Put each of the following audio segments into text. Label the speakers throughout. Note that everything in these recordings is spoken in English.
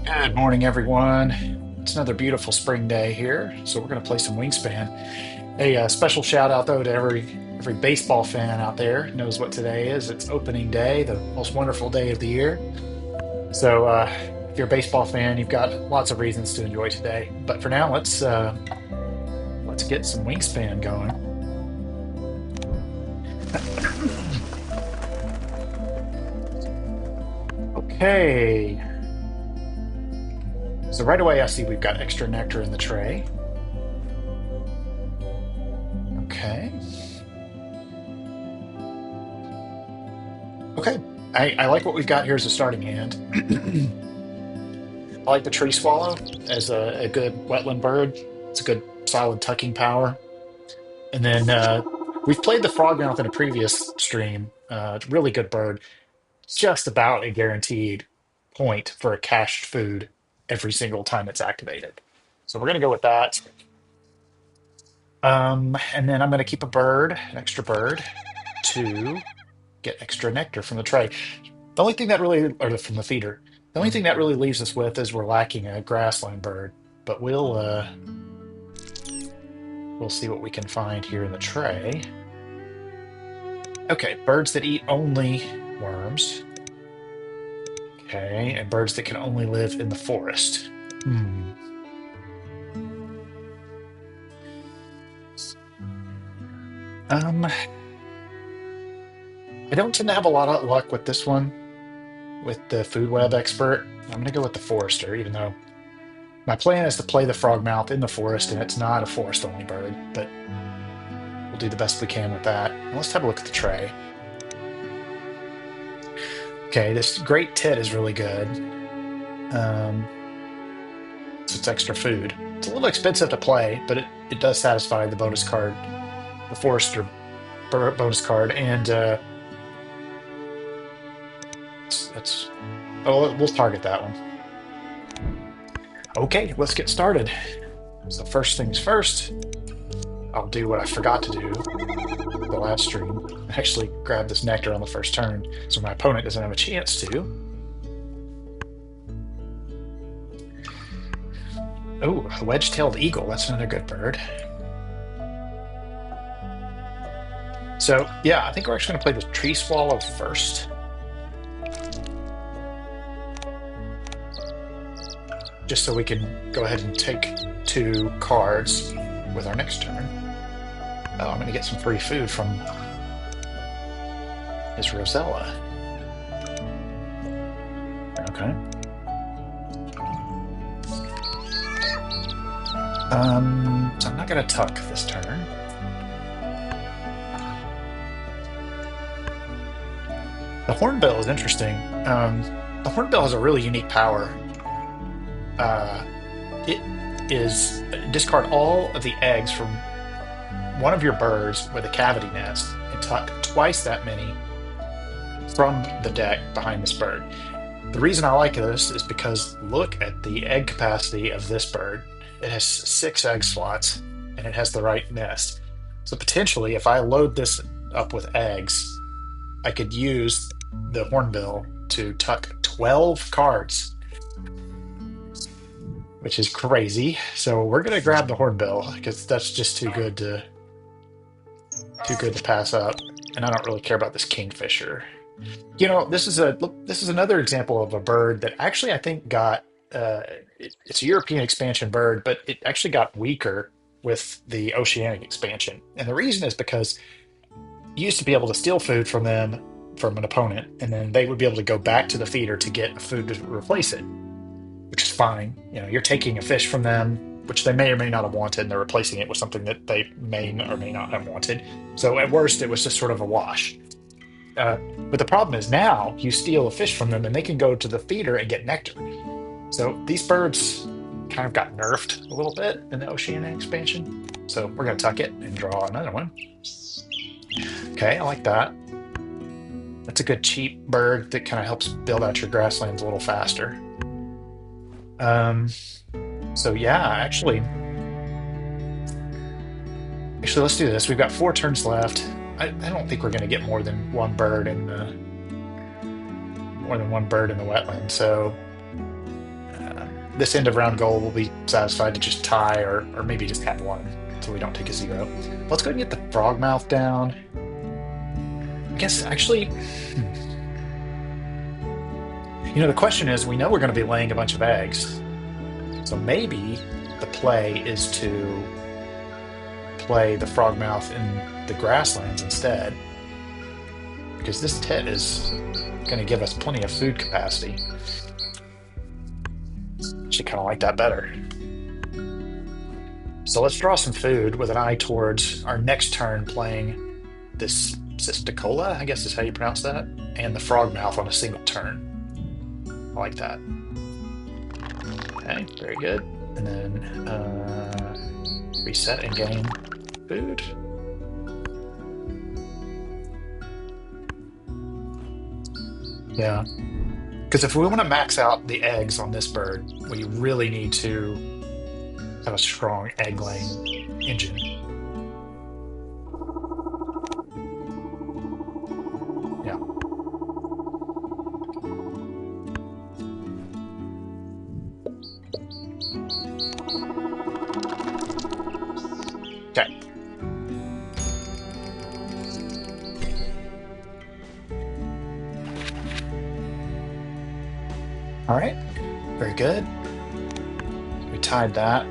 Speaker 1: Good morning, everyone. It's another beautiful spring day here, so we're going to play some Wingspan. A special shout out though to every baseball fan out there knows what today is. It's opening day, the most wonderful day of the year. So if you're a baseball fan, you've got lots of reasons to enjoy today. But for now, let's get some Wingspan going. Okay. So right away, I see we've got extra nectar in the tray. Okay. Okay. I like what we've got here as a starting hand. I like the tree swallow as a good wetland bird. It's a good solid tucking power. And then we've played the frogmouth in a previous stream. Really good bird. Just about a guaranteed point for a cached food every single time it's activated. So we're going to go with that. And then I'm going to keep a bird, an extra bird, to get extra nectar from the tray. The only thing that really, or from the feeder, the only thing that really leaves us with is we're lacking a grassland bird. But we'll see what we can find here in the tray. Okay, birds that eat only worms. Okay, and birds that can only live in the forest. Hmm. I don't tend to have a lot of luck with this one, with the food web expert. I'm gonna go with the forester, even though my plan is to play the frogmouth in the forest, and it's not a forest-only bird, but we'll do the best we can with that. Let's have a look at the tray. Okay, this great tit is really good. Um, so it's extra food. It's a little expensive to play, but it does satisfy the bonus card, the Forester bonus card, and that's oh, we'll target that one. Okay, let's get started. So first things first, I'll do what I forgot to do the last stream. Actually, grab this nectar on the first turn, so my opponent doesn't have a chance to. Oh, a wedge-tailed eagle. That's another good bird. So yeah, I think we're actually going to play the tree swallow first, just so we can go ahead and take 2 cards with our next turn. Oh, I'm going to get some free food from his Rosella. Okay. So I'm not going to tuck this turn. The Hornbill is interesting. The Hornbill has a really unique power. Uh, it is discard all of the eggs from one of your birds with a cavity nest and tuck twice that many from the deck behind this bird. The reason I like this is because look at the egg capacity of this bird. It has 6 egg slots and it has the right nest. So potentially, if I load this up with eggs, I could use the Hornbill to tuck 12 cards, which is crazy. So we're gonna grab the Hornbill because that's just too good to pass up. And I don't really care about this Kingfisher. This is another example of a bird that actually I think got it's a European expansion bird, but it actually got weaker with the oceanic expansion. And the reason is because you used to be able to steal food from them from an opponent, and then they would be able to go back to the feeder to get food to replace it, which is fine. You're taking a fish from them, which they may or may not have wanted, and they're replacing it with something that they may or may not have wanted. So at worst, it was just sort of a wash. But the problem is now you steal a fish from them and they can go to the feeder and get nectar. So these birds kind of got nerfed a little bit in the Oceanic expansion. So we're going to tuck it and draw another one. Okay, I like that. That's a good cheap bird that kind of helps build out your grasslands a little faster. Um, so yeah, actually, let's do this. We've got 4 turns left. I don't think we're going to get more than one bird in the wetland. So this end of round goal, we'll be satisfied to just tie or maybe just have one so we don't take a zero. Let's go ahead and get the frogmouth down. I guess actually, hmm, the question is, we know we're going to be laying a bunch of eggs. So maybe the play is to play the frogmouth in the grasslands instead, because this tit is going to give us plenty of food capacity. Actually kind of like that better. So let's draw some food with an eye towards our next turn playing this Cisticola, I guess is how you pronounce that, and the frogmouth on a single turn. I like that. Okay, very good. And then reset and gain food. Yeah, because if we want to max out the eggs on this bird, we really need to have a strong egg laying engine. Yeah. Okay. All right. Very good. We tied that.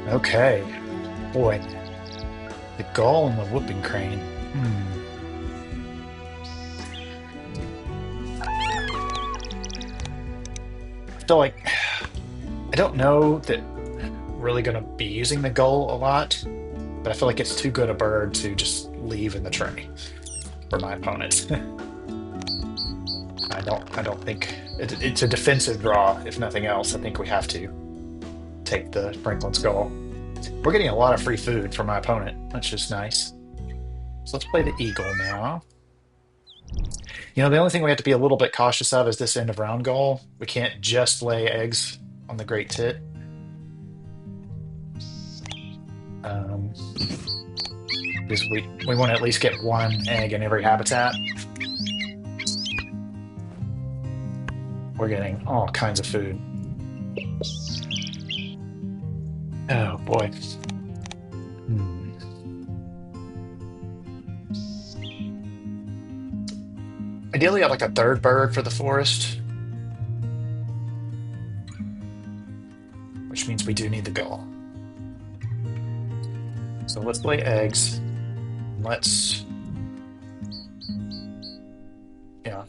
Speaker 1: Okay. Boy, the gull and the whooping crane. I feel like I don't know that I'm really going to be using the gull a lot, but I feel like it's too good a bird to just leave in the tray for my opponent. I don't think it's a defensive draw, if nothing else. I think we have to take the Franklin's gull. We're getting a lot of free food from my opponent, which is nice. So let's play the eagle now. The only thing we have to be a little bit cautious of is this end of round goal. We can't just lay eggs on the great tit. Because we want to at least get one egg in every habitat. We're getting all kinds of food. Oh boy. Ideally, I'd like a third bird for the forest, which means we do need the gull. So let's lay eggs. Let's, yeah.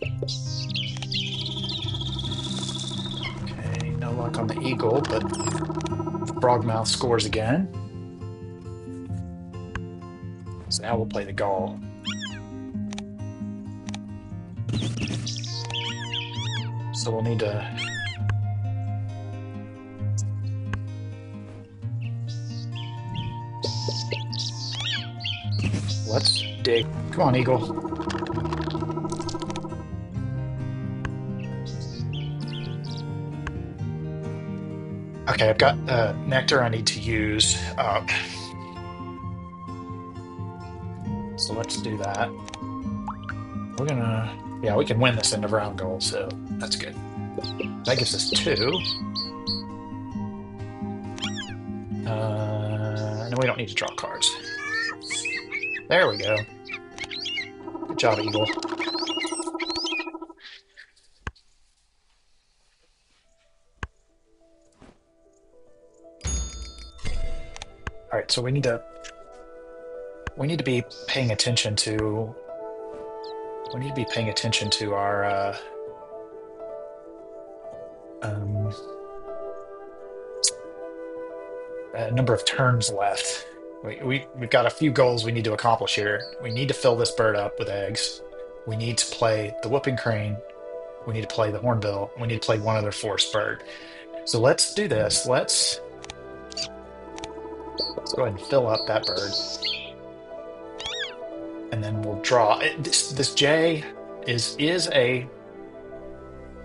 Speaker 1: Okay, no luck on the eagle, but frogmouth scores again. So now we'll play the gull. So we'll need to let's dig. Come on, eagle. Okay, I've got nectar I need to use up. So let's do that. We're gonna, yeah, we can win this end of round goal, so that's good. That gives us 2. And we don't need to draw cards. There we go. Good job, eagle. All right, so we need to be paying attention to our number of turns left. We've got a few goals we need to accomplish here. We need to fill this bird up with eggs. We need to play the whooping crane. We need to play the hornbill. We need to play one other forest bird. So let's do this. Let's go ahead and fill up that bird. And then we'll draw. This J is a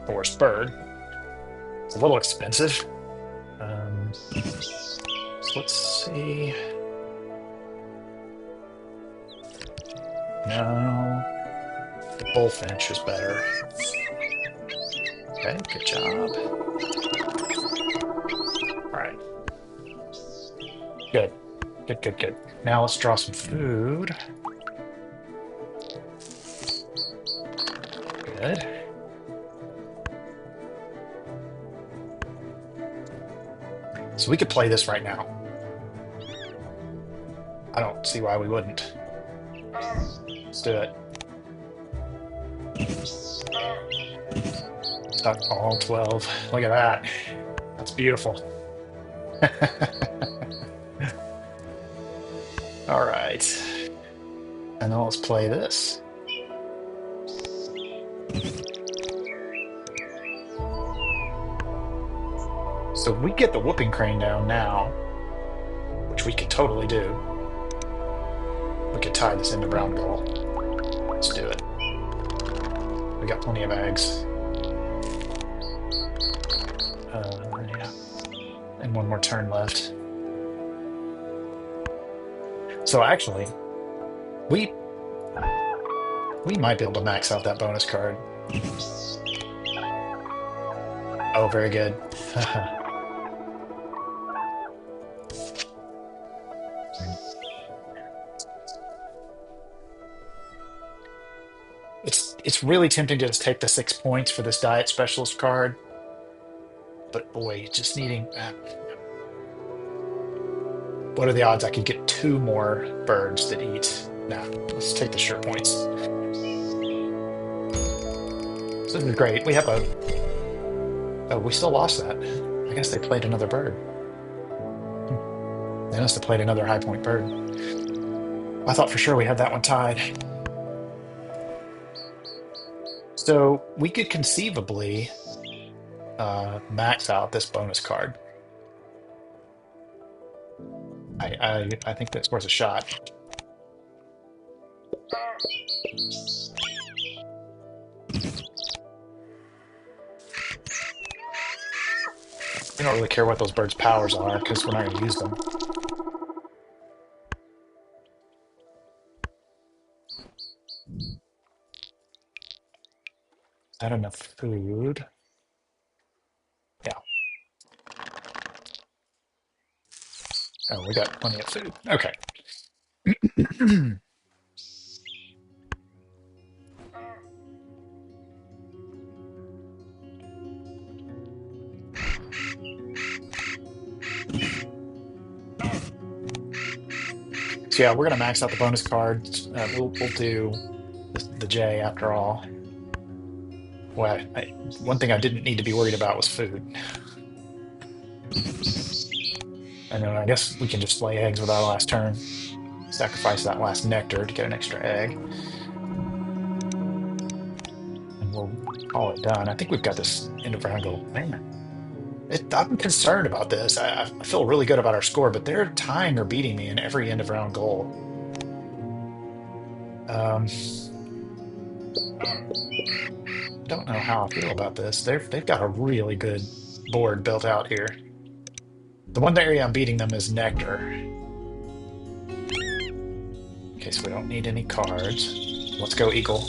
Speaker 1: forest bird. It's a little expensive. So let's see. No, the bullfinch is better. Okay, good job. All right, good, good, good, good. Now let's draw some food. Good. So we could play this right now. I don't see why we wouldn't. Let's do it. Tuck all 12. Look at that. That's beautiful. All right. And then let's play this. So we get the whooping crane down now, which we could totally do. We could tie this into brown goal. Let's do it. We got plenty of eggs. Yeah. And one more turn left. So actually, we we might be able to max out that bonus card. Oh, very good. It's really tempting to just take the 6 points for this diet specialist card, but boy, just needing what are the odds I could get two more birds that eat? Nah, let's take the sure points. So this is great. We have a oh, we still lost that. I guess they played another bird. They must have played another high point bird. I thought for sure we had that one tied. So we could conceivably max out this bonus card. I think that's worth a shot. We don't really care what those birds' powers are because we're not going to use them. Is that enough food? Yeah. Oh, we got plenty of food. Okay. So yeah, we're gonna max out the bonus cards. We'll do the J after all. Well, one thing I didn't need to be worried about was food, and then I guess we can just lay eggs with our last turn. Sacrifice that last nectar to get an extra egg, and we'll call it done. I think we've got this end of round goal. Man, I'm concerned about this. I feel really good about our score, but they're tying or beating me in every end of round goal. Um, don't know how I feel about this. They've got a really good board built out here. The one area I'm beating them is nectar. Okay, so we don't need any cards. Let's go, Eagle.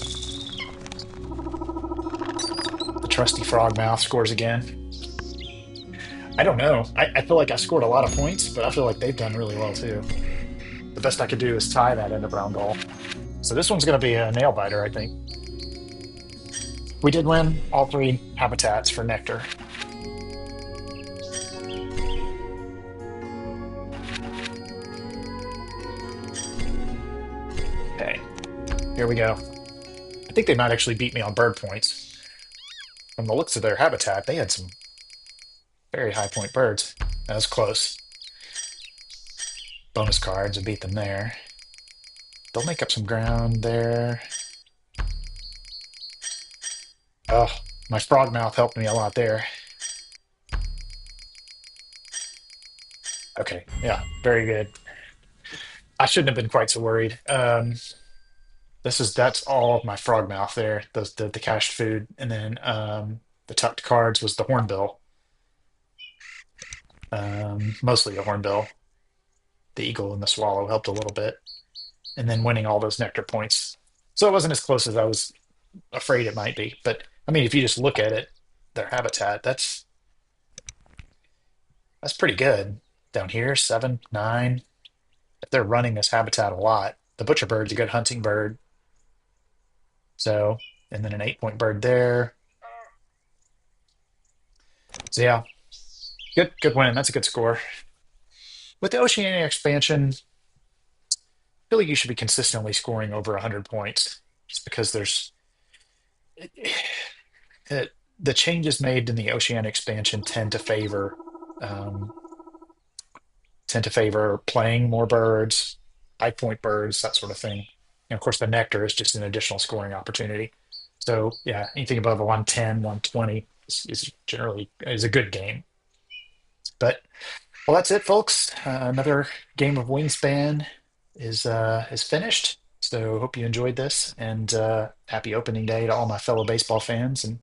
Speaker 1: The trusty Frogmouth scores again. I don't know. I feel like I scored a lot of points, but I feel like they've done really well too. The best I could do is tie that end of round goal. So this one's going to be a nail biter, I think. We did win all three habitats for nectar. Okay, here we go. I think they might actually beat me on bird points. From the looks of their habitat, they had some very high point birds. That was close. Bonus cards and beat them there. They'll make up some ground there. Oh, my frogmouth helped me a lot there. Okay, yeah, very good. I shouldn't have been quite so worried. That's all of my frogmouth there. The cached food, and then the tucked cards was the hornbill. Mostly the hornbill. The eagle and the swallow helped a little bit, and then winning all those nectar points. So it wasn't as close as I was afraid it might be. But I mean, if you just look at it, their habitat. That's pretty good. Down here, 7, 9. If they're running this habitat a lot, the butcher bird's a good hunting bird. So, and then an 8-point bird there. So yeah, good win. That's a good score. With the Oceania expansion, I feel like you should be consistently scoring over 100 points, just because it, the changes made in the Oceania expansion um, tend to favor playing more birds, high point birds, that sort of thing. And of course, the nectar is just an additional scoring opportunity. So yeah, anything above a 110, 120 is generally is a good game. But well, that's it, folks. Another game of Wingspan is finished. So hope you enjoyed this, and happy opening day to all my fellow baseball fans. And